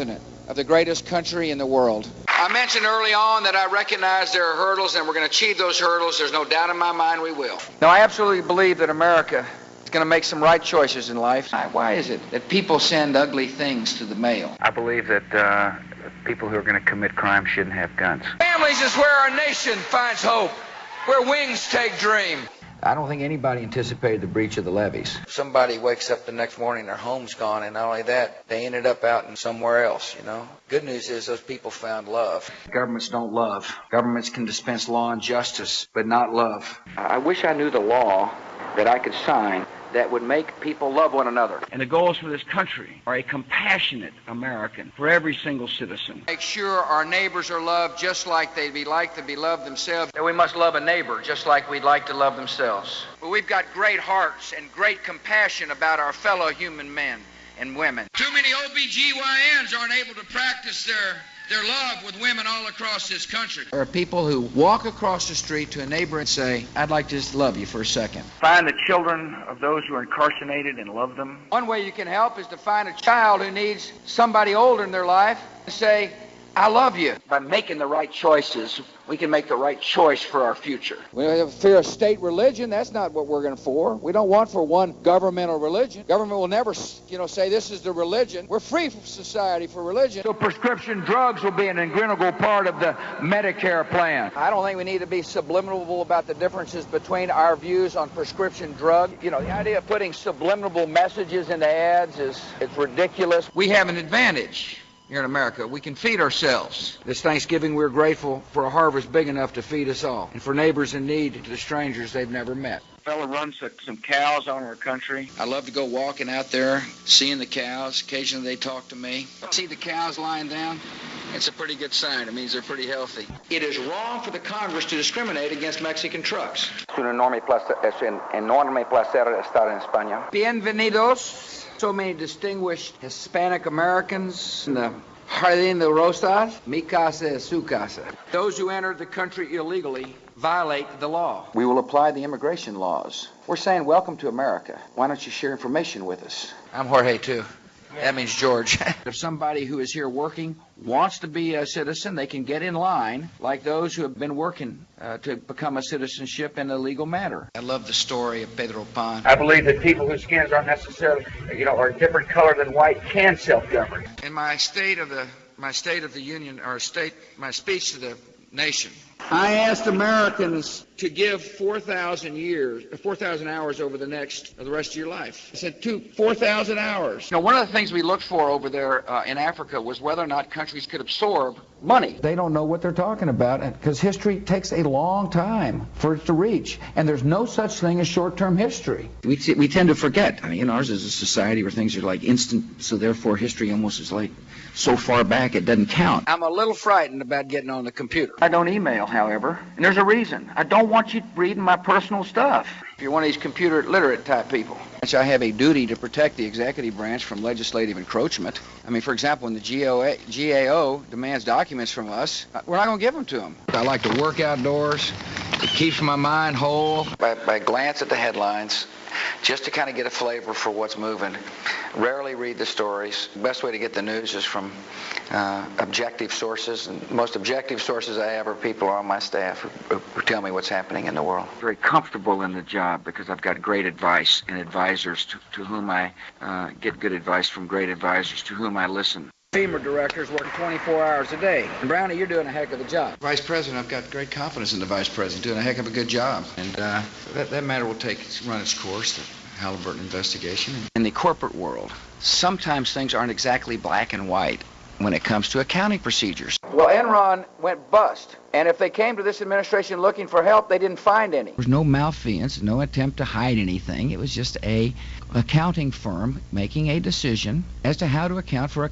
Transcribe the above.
Of the greatest country in the world. I mentioned early on that I recognize there are hurdles and we're going to achieve those hurdles. There's no doubt in my mind we will. Now, I absolutely believe that America is going to make some right choices in life. Why is it that people send ugly things to the mail? I believe that people who are going to commit crime shouldn't have guns. Families is where our nation finds hope, where wings take dream. I don't think anybody anticipated the breach of the levees. Somebody wakes up the next morning, their home's gone, and not only that, they ended up out in somewhere else, you know. Good news is those people found love. Governments don't love. Governments can dispense law and justice, but not love. I wish I knew the law that I could sign that would make people love one another. And the goals for this country are a compassionate American for every single citizen. Make sure our neighbors are loved just like they'd like to be loved themselves. That we must love a neighbor just like we'd like to love themselves. But we've got great hearts and great compassion about our fellow human men and women. Too many OBGYNs aren't able to practice their love with women all across this country. There are people who walk across the street to a neighbor and say, I'd like to just love you for a second. Find the children of those who are incarcerated and love them. One way you can help is to find a child who needs somebody older in their life and say, I love you. By making the right choices, we can make the right choice for our future. We don't have fear of state religion. That's not what we're going for. We don't want for one governmental religion. Government will never, say this is the religion. We're free from society for religion. So prescription drugs will be an integral part of the Medicare plan. I don't think we need to be subliminal about the differences between our views on prescription drug. The idea of putting subliminal messages into ads it's ridiculous. We have an advantage. Here in America, we can feed ourselves. This Thanksgiving, we're grateful for a harvest big enough to feed us all, and for neighbors in need to strangers they've never met. A fellow runs some cows on our country. I love to go walking out there, seeing the cows. Occasionally they talk to me. See the cows lying down? It's a pretty good sign. It means they're pretty healthy. It is wrong for the Congress to discriminate against Mexican trucks. Es un enorme placer estar en España. Bienvenidos. So many distinguished Hispanic Americans in the Jardín de Rosas. Mi casa es su casa. Those who entered the country illegally violate the law. We will apply the immigration laws. We're saying welcome to America. Why don't you share information with us? I'm Jorge, too. That means George. If somebody who is here working wants to be a citizen, they can get in line like those who have been working to become a citizenship in a legal manner. I love the story of Pedro Pan. I believe that people whose skins aren't necessarily, are a different color than white can self-govern. In my State of the Union, or my speech to the nation, I asked Americans to give 4,000 hours over the rest of your life. I said 4,000 hours. One of the things we looked for over there in Africa was whether or not countries could absorb money. They don't know what they're talking about because history takes a long time for it to reach, and there's no such thing as short-term history. We tend to forget. Ours is a society where things are like instant, so therefore history almost is like so far back it doesn't count. I'm a little frightened about getting on the computer. I don't email, however, and there's a reason. I don't want you reading my personal stuff. If you're one of these computer literate type people, I have a duty to protect the executive branch from legislative encroachment. For example, when the GAO demands documents from us, we're not going to give them to them. I like to work outdoors. It keeps my mind whole. By glance at the headlines, just to kind of get a flavor for what's moving. Rarely read the stories. The best way to get the news is from objective sources. And the most objective sources I have are people on my staff who tell me what's happening in the world. Very comfortable in the job because I've got great advice and advisors to whom I get good advice from great advisors to whom I listen. FEMA directors working 24 hours a day. And Brownie, you're doing a heck of a job. Vice President, I've got great confidence in the Vice President, doing a heck of a good job. And that matter will run its course, the Halliburton investigation. In the corporate world, sometimes things aren't exactly black and white when it comes to accounting procedures. Well, Enron went bust. And if they came to this administration looking for help, they didn't find any. There was no malfeasance, no attempt to hide anything. It was just a accounting firm making a decision as to how to account for a